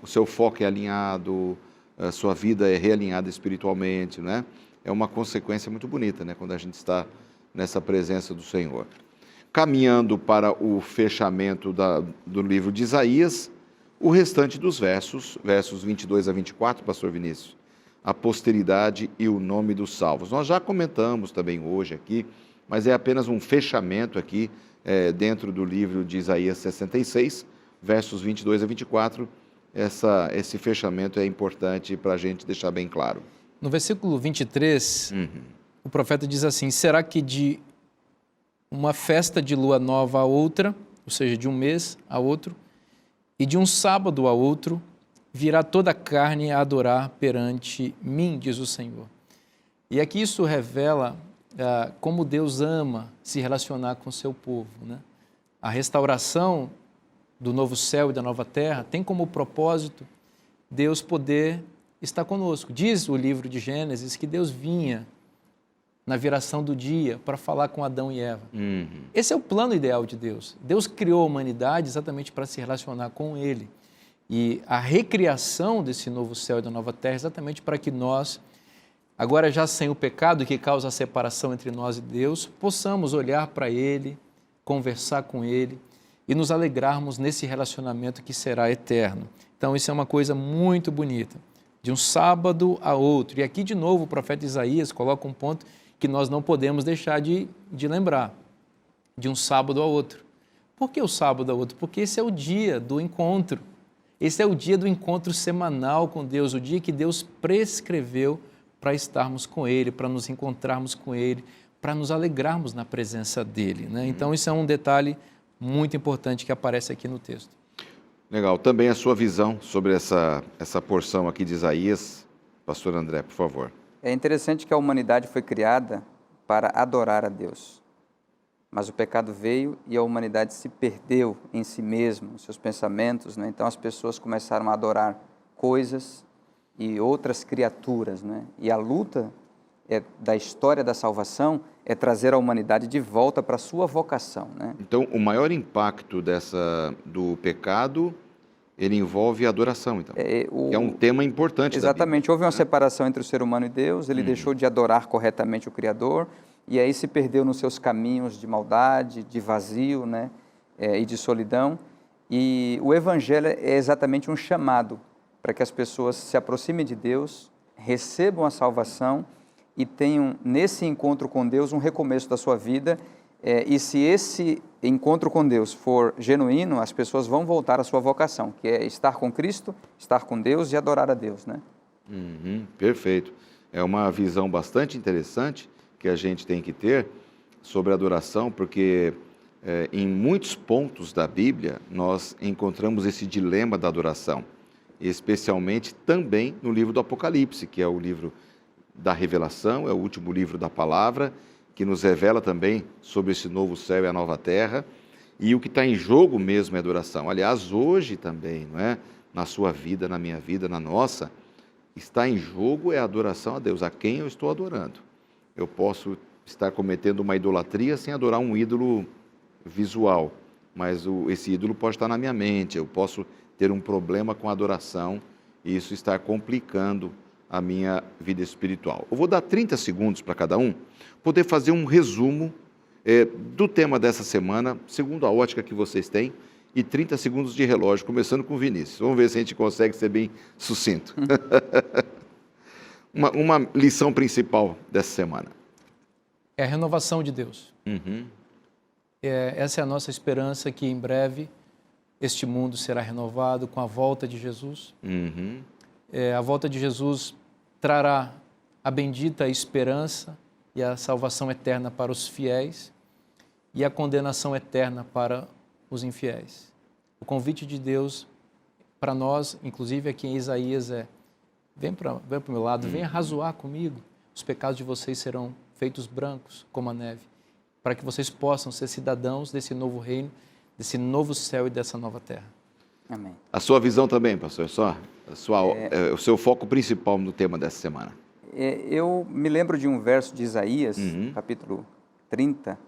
O seu foco é alinhado, a sua vida é realinhada espiritualmente, né? É uma consequência muito bonita, né? Quando a gente está nessa presença do Senhor. Caminhando para o fechamento do livro de Isaías, o restante dos versos 22 a 24, pastor Vinícius, a posteridade e o nome dos salvos. Nós já comentamos também hoje aqui, mas é apenas um fechamento aqui dentro do livro de Isaías 66, versos 22 a 24. Esse fechamento é importante para a gente deixar bem claro. No versículo 23, o profeta diz assim: será que de uma festa de lua nova a outra, ou seja, de um mês a outro, e de um sábado a outro, virá toda a carne a adorar perante mim, diz o Senhor. E aqui isso revela como Deus ama se relacionar com o seu povo, né? A restauração do novo céu e da nova terra tem como propósito Deus poder estar conosco. Diz o livro de Gênesis que Deus vinha na viração do dia para falar com Adão e Eva. Esse é o plano ideal de Deus. Deus criou a humanidade exatamente para se relacionar com Ele. E a recriação desse novo céu e da nova terra é exatamente para que nós, agora já sem o pecado que causa a separação entre nós e Deus, possamos olhar para Ele, conversar com Ele e nos alegrarmos nesse relacionamento que será eterno. Então, isso é uma coisa muito bonita. De um sábado a outro. E aqui, de novo, o profeta Isaías coloca um ponto que nós não podemos deixar de lembrar. De um sábado a outro. Por que o sábado a outro? Porque esse é o dia do encontro. Esse é o dia do encontro semanal com Deus, o dia que Deus prescreveu para estarmos com Ele, para nos encontrarmos com Ele, para nos alegrarmos na presença dEle, né? Então, isso é um detalhe muito importante que aparece aqui no texto. Legal. Também a sua visão sobre essa porção aqui de Isaías, pastor André, por favor. É interessante que a humanidade foi criada para adorar a Deus. Mas o pecado veio e a humanidade se perdeu em si mesma, em seus pensamentos, né? Então as pessoas começaram a adorar coisas e outras criaturas, né? E a luta da história da salvação é trazer a humanidade de volta para a sua vocação, né? Então, o maior impacto do pecado, ele envolve a adoração, então. Que é um tema importante. Exatamente. Houve uma separação entre o ser humano e Deus, ele deixou de adorar corretamente o Criador, e aí se perdeu nos seus caminhos de maldade, de vazio, né? E de solidão. E o Evangelho é exatamente um chamado para que as pessoas se aproximem de Deus, recebam a salvação e tenham, nesse encontro com Deus, um recomeço da sua vida. E se esse encontro com Deus for genuíno, as pessoas vão voltar à sua vocação, que é estar com Cristo, estar com Deus e adorar a Deus, né? Perfeito. É uma visão bastante interessante que a gente tem que ter sobre a adoração, porque em muitos pontos da Bíblia nós encontramos esse dilema da adoração, especialmente também no livro do Apocalipse, que é o livro da revelação, é o último livro da palavra, que nos revela também sobre esse novo céu e a nova terra, e o que está em jogo mesmo é adoração. Aliás, hoje também, não é? Na sua vida, na minha vida, na nossa, está em jogo é a adoração a Deus, a quem eu estou adorando. Eu posso estar cometendo uma idolatria sem adorar um ídolo visual, mas esse ídolo pode estar na minha mente, eu posso ter um problema com a adoração e isso estar complicando a minha vida espiritual. Eu vou dar 30 segundos para cada um, poder fazer um resumo do tema dessa semana, segundo a ótica que vocês têm, e 30 segundos de relógio, começando com o Vinícius. Vamos ver se a gente consegue ser bem sucinto. Uma lição principal dessa semana. É a renovação de Deus. Essa é a nossa esperança, que em breve este mundo será renovado com a volta de Jesus. A volta de Jesus trará a bendita esperança e a salvação eterna para os fiéis e a condenação eterna para os infiéis. O convite de Deus para nós, inclusive aqui em Isaías, vem para o meu lado, venha razoar comigo, os pecados de vocês serão feitos brancos como a neve, para que vocês possam ser cidadãos desse novo reino, desse novo céu e dessa nova terra. Amém. A sua visão também, pastor, o seu foco principal no tema dessa semana. Eu me lembro de um verso de Isaías, capítulo 30,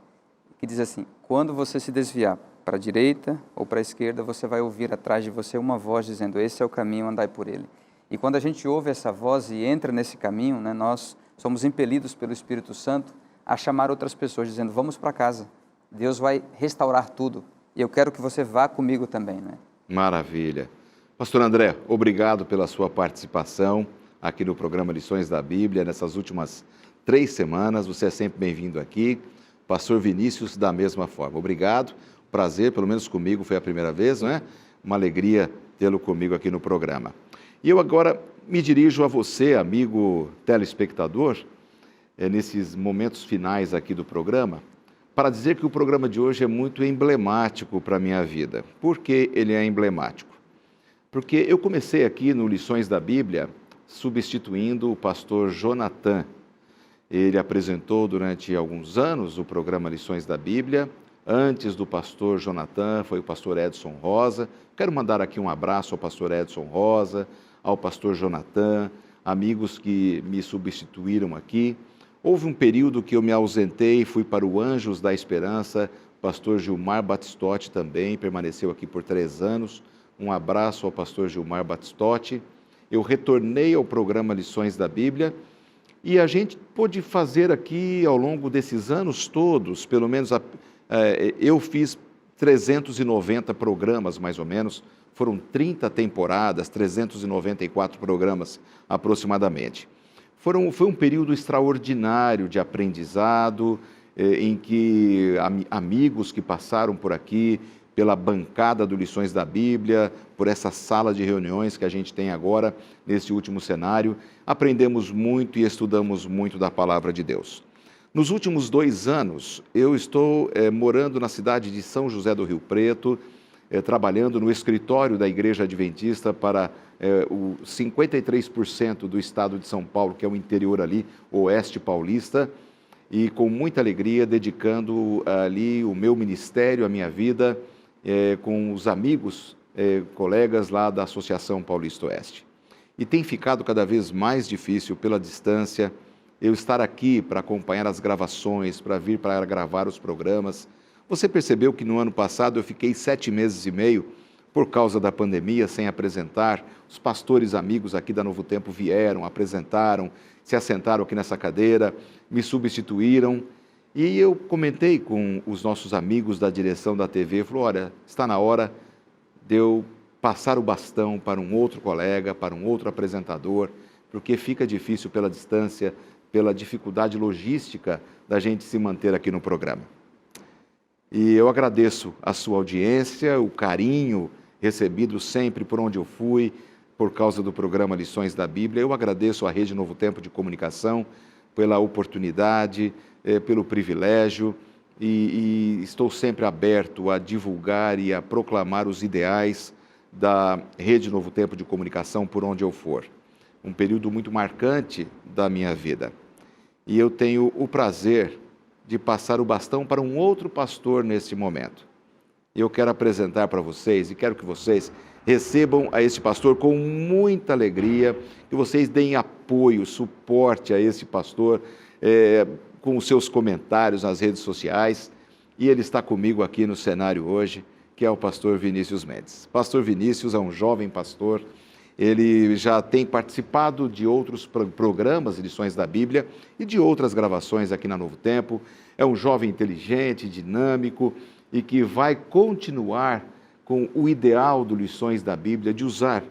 que diz assim: quando você se desviar para a direita ou para a esquerda, você vai ouvir atrás de você uma voz dizendo, esse é o caminho, andai por ele. E quando a gente ouve essa voz e entra nesse caminho, né, nós somos impelidos pelo Espírito Santo a chamar outras pessoas, dizendo, vamos para casa, Deus vai restaurar tudo, e eu quero que você vá comigo também, né? Maravilha. Pastor André, obrigado pela sua participação aqui no programa Lições da Bíblia, nessas últimas 3 semanas, você é sempre bem-vindo aqui. Pastor Vinícius, da mesma forma. Obrigado, prazer, pelo menos comigo foi a primeira vez, não é? Uma alegria tê-lo comigo aqui no programa. E eu agora me dirijo a você, amigo telespectador, nesses momentos finais aqui do programa, para dizer que o programa de hoje é muito emblemático para a minha vida. Por que ele é emblemático? Porque eu comecei aqui no Lições da Bíblia substituindo o pastor Jonathan. Ele apresentou durante alguns anos o programa Lições da Bíblia. Antes do pastor Jonathan foi o pastor Edson Rosa. Quero mandar aqui um abraço ao pastor Edson Rosa, ao pastor Jonathan, amigos que me substituíram aqui. Houve um período que eu me ausentei, fui para o Anjos da Esperança, pastor Gilmar Batistotti também permaneceu aqui por 3 anos. Um abraço ao pastor Gilmar Batistotti. Eu retornei ao programa Lições da Bíblia e a gente pôde fazer aqui, ao longo desses anos todos, pelo menos eu fiz 390 programas, mais ou menos, foram 30 temporadas, 394 programas aproximadamente. Foi um período extraordinário de aprendizado, em que amigos que passaram por aqui, pela bancada do Lições da Bíblia, por essa sala de reuniões que a gente tem agora, nesse último cenário, aprendemos muito e estudamos muito da Palavra de Deus. Nos últimos 2 anos, eu estou morando na cidade de São José do Rio Preto, trabalhando no escritório da Igreja Adventista para o 53% do estado de São Paulo, que é o interior ali, oeste paulista, e com muita alegria dedicando ali o meu ministério, a minha vida, com os amigos, colegas lá da Associação Paulista Oeste. E tem ficado cada vez mais difícil pela distância eu estar aqui para acompanhar as gravações, para vir para gravar os programas. Você percebeu que no ano passado eu fiquei 7 meses e meio por causa da pandemia sem apresentar. Os pastores amigos aqui da Novo Tempo vieram, apresentaram, se assentaram aqui nessa cadeira, me substituíram. E eu comentei com os nossos amigos da direção da TV, falou, olha, está na hora de eu passar o bastão para um outro colega, para um outro apresentador, porque fica difícil pela distância, pela dificuldade logística da gente se manter aqui no programa. E eu agradeço a sua audiência, o carinho recebido sempre por onde eu fui, por causa do programa Lições da Bíblia. Eu agradeço à Rede Novo Tempo de Comunicação pela oportunidade, pelo privilégio, e estou sempre aberto a divulgar e a proclamar os ideais da Rede Novo Tempo de Comunicação por onde eu for. Um período muito marcante da minha vida. E eu tenho o prazer de passar o bastão para um outro pastor nesse momento. Eu quero apresentar para vocês e quero que vocês recebam a esse pastor com muita alegria, que vocês deem apoio, suporte a esse pastor, com os seus comentários nas redes sociais. E ele está comigo aqui no cenário hoje, que é o pastor Vinícius Mendes. Pastor Vinícius é um jovem pastor, ele já tem participado de outros programas, Lições da Bíblia, e de outras gravações aqui na Novo Tempo. É um jovem inteligente, dinâmico, e que vai continuar com o ideal do Lições da Bíblia, de usar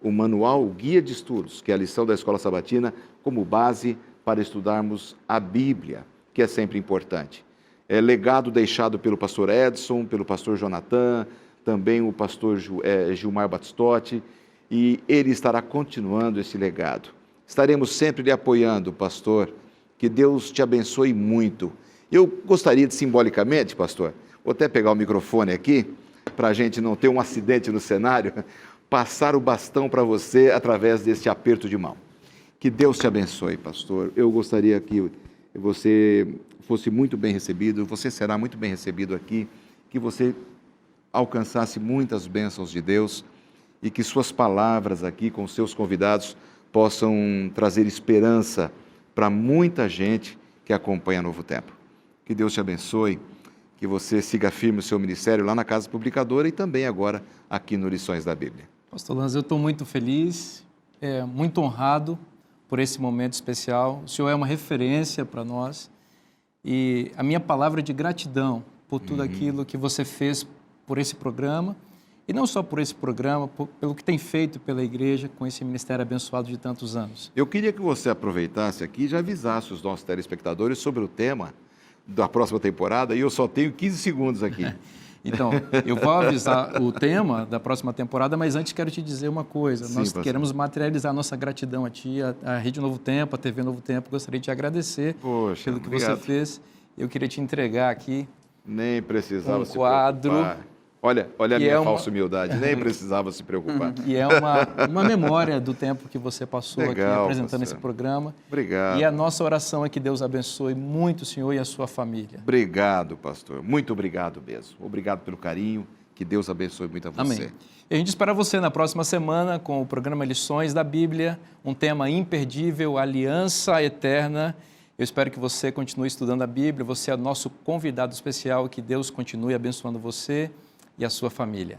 o manual, o guia de estudos, que é a lição da Escola Sabatina, como base para estudarmos a Bíblia, que é sempre importante. É legado deixado pelo pastor Edson, pelo pastor Jonathan, também o pastor Gilmar Batistotti, e ele estará continuando esse legado. Estaremos sempre lhe apoiando, pastor, que Deus te abençoe muito. Eu gostaria de, simbolicamente, pastor, vou até pegar o microfone aqui, para a gente não ter um acidente no cenário, passar o bastão para você através deste aperto de mão. Que Deus te abençoe, pastor. Eu gostaria que você fosse muito bem recebido, você será muito bem recebido aqui, que você alcançasse muitas bênçãos de Deus e que suas palavras aqui com seus convidados possam trazer esperança para muita gente que acompanha Novo Tempo. Que Deus te abençoe, que você siga firme o seu ministério lá na Casa Publicadora e também agora aqui no Lições da Bíblia. Pastor Lanza, eu estou muito feliz, muito honrado por esse momento especial. O senhor é uma referência para nós e a minha palavra de gratidão por tudo aquilo que você fez por esse programa e não só por esse programa, pelo que tem feito pela igreja com esse ministério abençoado de tantos anos. Eu queria que você aproveitasse aqui e já avisasse os nossos telespectadores sobre o tema da próxima temporada e eu só tenho 15 segundos aqui. Então, eu vou avisar o tema da próxima temporada, mas antes quero te dizer uma coisa. Sim, nós pastor. queremos materializar nossa gratidão a Ti, a Rede Novo Tempo, a TV Novo Tempo. Gostaria de te agradecer Poxa, pelo que obrigado. você fez. Eu queria te entregar aqui Nem precisava um se quadro. preocupar. Olha a que minha é uma- falsa humildade, nem precisava se preocupar. que é uma memória do tempo que você passou aqui Legal, apresentando pastor. esse programa. Obrigado. E a nossa oração é que Deus abençoe muito o senhor e a sua família. Obrigado, pastor. Muito obrigado mesmo. Obrigado pelo carinho. Que Deus abençoe muito a você. Amém. E a gente espera você na próxima semana com o programa Lições da Bíblia, um tema imperdível, aliança eterna. Eu espero que você continue estudando a Bíblia, você é nosso convidado especial e que Deus continue abençoando você e a sua família.